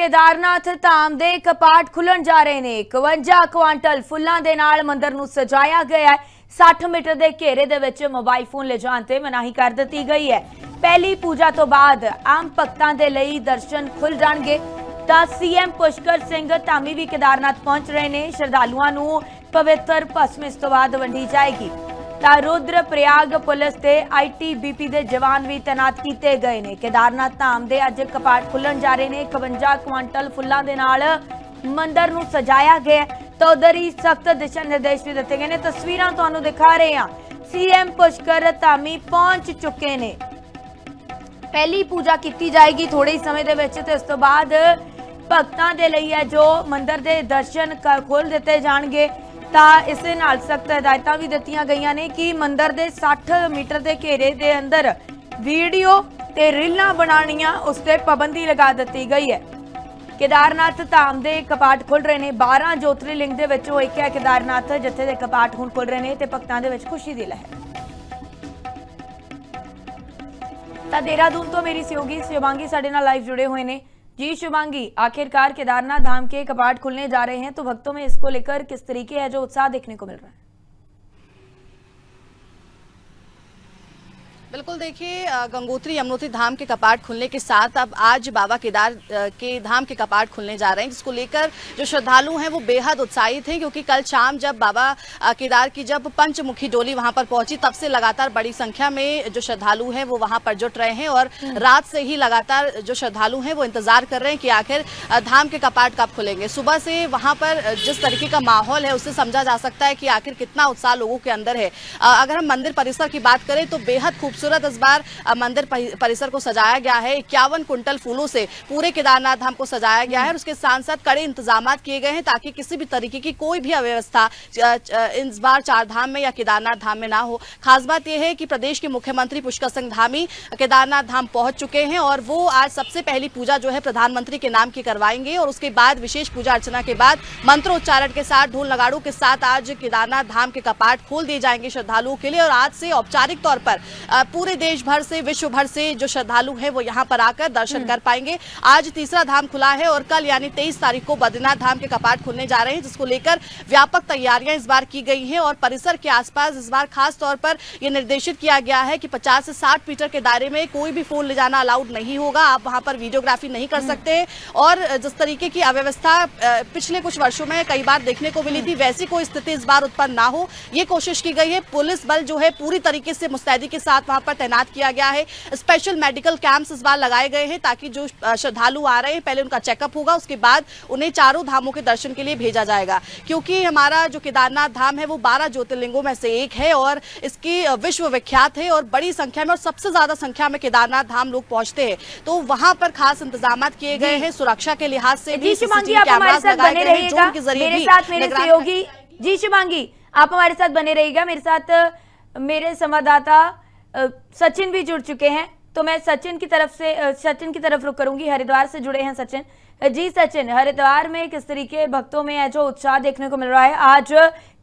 केदारनाथ धाम दे कपाट खुलन जा रहे ने। 51 क्वांटल फुल्लां दे नाल मंदिर नूं सजाया गया है। 60 मीटर के घेरे दे विच मोबाइल फोन ले जाण ते मनाही कर दी गई है। पहली पूजा तो बाद आम भक्तां दे लई दर्शन खुल जाणगे। तां सीएम पुष्कर सिंह धामी भी केदारनाथ पहुंच रहे ने। श्रद्धालुआं नूं पवित्र भस्म इस तो बाद वंडी जाएगी। रुद्र प्रयाग पुलिस ते ITBP दे जवान भी तैनात किए गए ने। केदारनाथ धाम दे अज कपाट खुलन जा रहे ने। 51 क्वांटल फुल्लां दे नाल मंदिर नूं सजाया गया। तो उधर ही सख्त दिशा निर्देश भी दिते गए ने। तस्वीरां तुहानूं दिखा रहे हैं। सीएम पुष्कर धामी पहुंच चुके ने। पहली पूजा की जाएगी थोड़े ही समय दे विच ते इस तो बाद भक्तां दे लई है जो मंदिर दे दर्शन खोल दिते जाणगे। इस नाल सख्त हिदायतां भी दित्तियां गईयां ने कि मंदिर दे 60 मीटर के घेरे दे अंदर वीडियो ते रीलां बनाणियां उस ते पाबंदी लगा दी गई है। केदारनाथ धाम दे कपाट खुल रहे ने। 12 ज्योतिर्लिंग दे विचों एक है केदारनाथ, जिथे दे कपाट हुण खुल रहे ने ते भक्तां दे विच खुशी दी लहर। तां देहरादून तो मेरी सहयोगी शिवांगी साडे नाल लाइव जुड़े हुए ने। जी शिवांगी, आखिरकार केदारनाथ धाम के कपाट खुलने जा रहे हैं, तो भक्तों में इसको लेकर किस तरीके है जो उत्साह देखने को मिल रहा है? बिल्कुल, देखिए गंगोत्री यमुनोत्री धाम के कपाट खुलने के साथ अब आज बाबा केदार के धाम के कपाट खुलने जा रहे हैं, जिसको लेकर जो श्रद्धालु हैं वो बेहद उत्साहित हैं। क्योंकि कल शाम जब बाबा केदार की जब पंचमुखी डोली वहां पर पहुंची, तब से लगातार बड़ी संख्या में जो श्रद्धालु हैं वो वहां पर जुट रहे हैं। और रात से ही लगातार जो श्रद्धालु हैं वो इंतजार कर रहे हैं कि आखिर धाम के कपाट कब खुलेंगे। सुबह से वहां पर जिस तरीके का माहौल है उससे समझा जा सकता है कि आखिर कितना उत्साह लोगों के अंदर है। अगर हम मंदिर परिसर की बात करें तो बेहद खूबसूरत इस बार मंदिर परिसर को सजाया गया है। 51 कुंटल फूलों से पूरे केदारनाथ धाम को सजाया गया है और उसके साथ साथ कड़े इंतजाम किए गए हैं ताकि किसी भी तरीके की कोई भी अव्यवस्था इस बार चार धाम में या केदारनाथ धाम में ना हो। खास बात यह है कि प्रदेश के मुख्यमंत्री पुष्कर सिंह धामी केदारनाथ धाम पहुंच चुके हैं और वो आज सबसे पहली पूजा जो है प्रधानमंत्री के नाम की करवाएंगे और उसके बाद विशेष पूजा अर्चना के बाद मंत्रोच्चारण के साथ ढोल नगाड़ों के साथ आज केदारनाथ धाम के कपाट खोल दिए जाएंगे श्रद्धालुओं के लिए। और आज से औपचारिक तौर पर पूरे देश भर से, विश्व भर से जो श्रद्धालु हैं वो यहां पर आकर दर्शन कर पाएंगे। आज तीसरा धाम खुला है और कल यानी 23 तारीख को बद्रीनाथ धाम के कपाट खुलने जा रहे हैं, जिसको लेकर व्यापक तैयारियां इस बार की गई हैं। और परिसर के आसपास इस बार खास तौर पर यह निर्देशित किया गया है कि 50 से 60 मीटर के दायरे में कोई भी फोन ले जाना अलाउड नहीं होगा। आप वहां पर वीडियोग्राफी नहीं कर सकते। और जिस तरीके की अव्यवस्था पिछले कुछ वर्षों में कई बार देखने को मिली थी, वैसी कोई स्थिति इस बार उत्पन्न ना हो, ये कोशिश की गई है। पुलिस बल जो है पूरी तरीके से मुस्तैदी के साथ वहां पर तैनात किया गया है। स्पेशल मेडिकल कैंप्स इस बार लगाए गए हैं ताकि जो श्रद्धालु आ रहे हैं पहले उनका चेकअप होगा, उसके बाद उन्हें चारों धामों के दर्शन के लिए भेजा जाएगा। क्योंकि हमारा जो केदारनाथ धाम है वो 12 ज्योतिर्लिंगों में से एक है और इसकी विश्व विख्यात है और बड़ी संख्या में और सबसे ज्यादा संख्या में केदारनाथ धाम लोग पहुंचते हैं। तो वहां पर खास इंतजाम किए गए हैं सुरक्षा के लिहाज से भी। शिवांगी, आप हमारे साथ बने रहिएगा। मेरे साथ मेरे सहयोगी जी शिवांगी, आप हमारे साथ बने रहिएगा। मेरे साथ मेरे संवाददाता सचिन भी जुड़ चुके हैं, तो मैं सचिन की तरफ रुख करूंगी। हरिद्वार से जुड़े हैं सचिन जी। सचिन, हरिद्वार में किस तरीके भक्तों में है जो उत्साह देखने को मिल रहा है? आज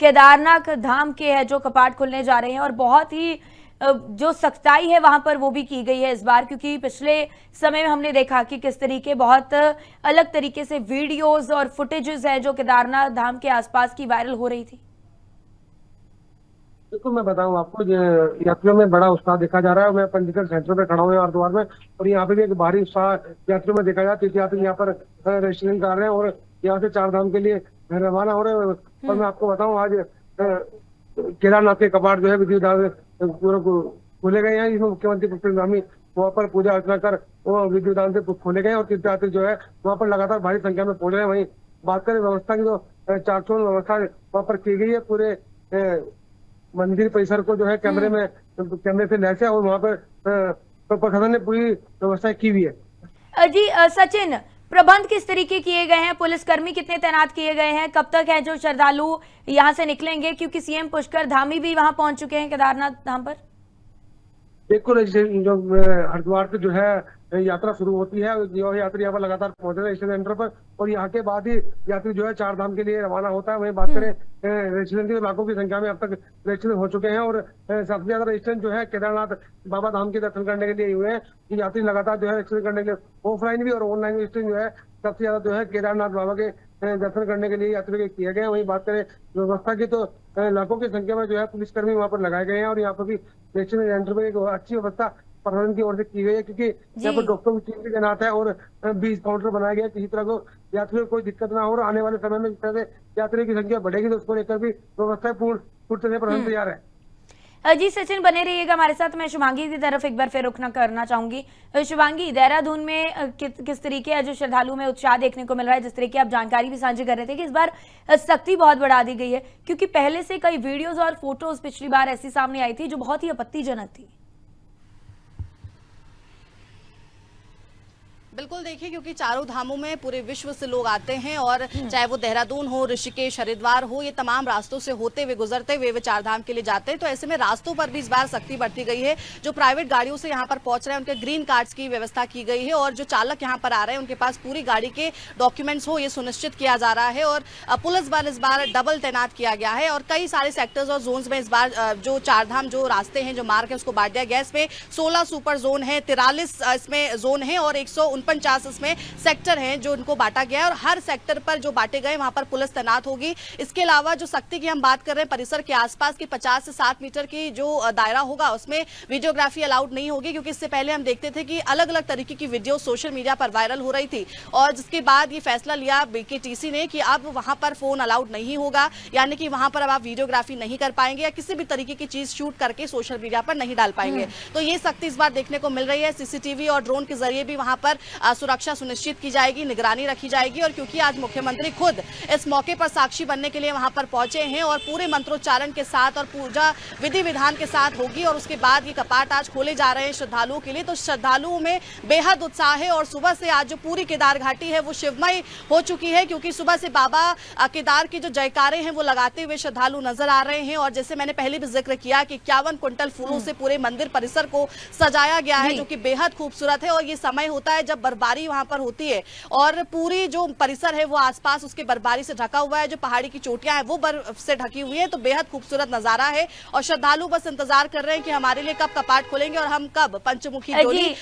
केदारनाथ धाम के है जो कपाट खुलने जा रहे हैं और बहुत ही जो सख्ताई है वहां पर वो भी की गई है इस बार, क्योंकि पिछले समय में हमने देखा कि किस तरीके बहुत अलग तरीके से वीडियोज और फुटेजेस है जो केदारनाथ धाम के आसपास की वायरल हो रही थी। बिल्कुल, मैं बताऊं आपको, यात्रियों में बड़ा उत्साह देखा जा रहा है। मैं पंजीकरण सेंटर पे खड़ा हूँ हरिद्वार में और यहाँ पे भी एक भारी उत्साह यात्रियों में देखा जा रहा है। तीर्थयात्री यहाँ पर रजिस्ट्रेशन कर रहे हैं और यहाँ से चार धाम के लिए रवाना हो रहे हैं। और मैं आपको बताऊं, आज केदारनाथ के कपाट जो है विधि विधान पूरा खोले गए हैं। जिसमें मुख्यमंत्री पुष्कर सिंह धामी वहाँ पर पूजा अर्चना कर वो विधि विधान से खोले गए और तीर्थयात्री जो है वहाँ पर लगातार भारी संख्या में पहुंच रहे हैं। वहीं बात करें व्यवस्था की, तो 400 व्यवस्था वहाँ पर की गई है। पूरे मंदिर परिसर को जो है कैमरे से लैस है और वहाँ पर प्रशासन ने पूरी व्यवस्था की हुई है। जी सचिन, प्रबंध किस तरीके किए गए हैं? पुलिसकर्मी कितने तैनात किए गए हैं? कब तक है जो श्रद्धालु यहाँ से निकलेंगे, क्योंकि सीएम पुष्कर धामी भी वहां पहुंच चुके हैं केदारनाथ धाम पर? बिल्कुल, जो हरिद्वार से जो है यात्रा शुरू होती है। जो यात्री यहाँ पर लगातार पहुंच रहे हैं स्टेशन सेंटर पर, और यहाँ के बाद ही यात्री जो है चार धाम के लिए रवाना होता है। वहीं बात करें रजिस्ट्रेशन की, तो लाखों की संख्या में अब तक रजिस्ट्रेशन हो चुके हैं, और सबसे ज्यादा रजिस्ट्रेशन जो है केदारनाथ बाबा धाम के दर्शन करने के लिए हुए हैं। यात्री लगातार जो है रजिस्ट्रेशन करने के लिए ऑफलाइन भी और ऑनलाइन रजिस्ट्रेशन जो है सबसे ज्यादा जो है केदारनाथ बाबा के दर्शन करने के लिए यात्री के किए गए। वहीं बात करें व्यवस्था की, तो लाखों की संख्या में जो है पुलिसकर्मी वहां पर लगाए गए हैं, और यहाँ पर भी रजिस्ट्रेशन सेंटर में एक अच्छी व्यवस्था प्रशासन की ओर से की गई है, क्योंकि यहाँ पर डॉक्टरों की टीम भी तैनात है और 20 काउंटर बनाया गया, किसी तरह को यात्रियों को कोई दिक्कत ना हो। और आने वाले समय में जिस तरह से यात्रियों की संख्या बढ़ेगी तो उसको लेकर भी व्यवस्था पूर्ण तरह प्रशासन तैयार है। जी सचिन, बने रहिएगा हमारे साथ। मैं शुभांगी की तरफ एक बार फिर रुकना करना चाहूंगी। शुभांगी, देहरादून में किस तरीके का जो श्रद्धालु में उत्साह देखने को मिल रहा है, जिस तरह की आप जानकारी भी साझी कर रहे थे कि इस बार सख्ती बहुत बढ़ा दी गई है, क्योंकि पहले से कई वीडियोज और फोटोज पिछली बार ऐसी सामने आई थी जो बहुत ही आपत्तिजनक थी। बिल्कुल, देखिए, क्योंकि चारों धामों में पूरे विश्व से लोग आते हैं, और चाहे वो देहरादून हो, ऋषिकेश, हरिद्वार हो, ये तमाम रास्तों से होते हुए गुजरते हुए वे चार धाम के लिए जाते हैं। तो ऐसे में रास्तों पर भी इस बार सख्ती बढ़ती गई है। जो प्राइवेट गाड़ियों से यहाँ पर पहुंच रहे हैं उनके ग्रीन कार्ड्स की व्यवस्था की गई है, और जो चालक यहाँ पर आ रहे हैं उनके पास पूरी गाड़ी के डॉक्यूमेंट्स हो, ये सुनिश्चित किया जा रहा है। और पुलिस बल इस बार डबल तैनात किया गया है, और कई सारे सेक्टर्स और जोन्स में इस बार जो चार धाम जो रास्ते हैं, जो मार्ग है, उसको बांट दिया गया। इसमें 16 सुपर जोन है, 43 इसमें जोन है, और 149 इसमें सेक्टर हैं जो उनको बांटा गया है, और हर सेक्टर पर जो बांटे गए वहां पर पुलिस तैनात होगी। इसके अलावा जो सख्ती की हम बात कर रहे हैं, परिसर के आसपास की 50 से 7 मीटर की जो दायरा होगा उसमें वीडियोग्राफी अलाउड नहीं होगी, क्योंकि इससे पहले हम देखते थे कि अलग अलग तरीके की वीडियो सोशल मीडिया पर वायरल हो रही थी, और जिसके बाद ये फैसला लिया बीकेटीसी ने कि अब वहां पर फोन अलाउड नहीं होगा, यानी कि वहां पर अब आप वीडियोग्राफी नहीं कर पाएंगे या किसी भी तरीके की चीज शूट करके सोशल मीडिया पर नहीं डाल पाएंगे। तो ये सख्ती इस बार देखने को मिल रही है। सीसीटीवी और ड्रोन के जरिए भी वहां पर सुरक्षा सुनिश्चित की जाएगी, निगरानी रखी जाएगी। और क्योंकि आज मुख्यमंत्री खुद इस मौके पर साक्षी बनने के लिए वहां पर पहुंचे हैं, और पूरे मंत्रोच्चारण के साथ और पूजा विधि विधान के साथ होगी, और उसके बाद ये कपाट आज खोले जा रहे हैं श्रद्धालुओं के लिए। तो श्रद्धालुओं में बेहद उत्साह है, और सुबह से आज जो पूरी केदार घाटी है वो शिवमय हो चुकी है, क्योंकि सुबह से बाबा केदार की जो जयकारे हैं वो लगाते हुए श्रद्धालु नजर आ रहे हैं। और जैसे मैंने पहले भी जिक्र किया कि 51 क्विंटल फूलों से पूरे मंदिर परिसर को सजाया गया है, जो कि बेहद खूबसूरत है। और ये समय होता है जब बर्फबारी वहां पर होती है, और पूरी जो परिसर है वो आसपास उसके बर्फबारी से ढका हुआ है, जो पहाड़ी की चोटियां हैं वो बर्फ से ढकी हुई है। तो बेहद खूबसूरत नजारा है, और श्रद्धालु बस इंतजार कर रहे हैं कि हमारे लिए कब कपाट खोलेंगे और हम कब पंचमुखी डोली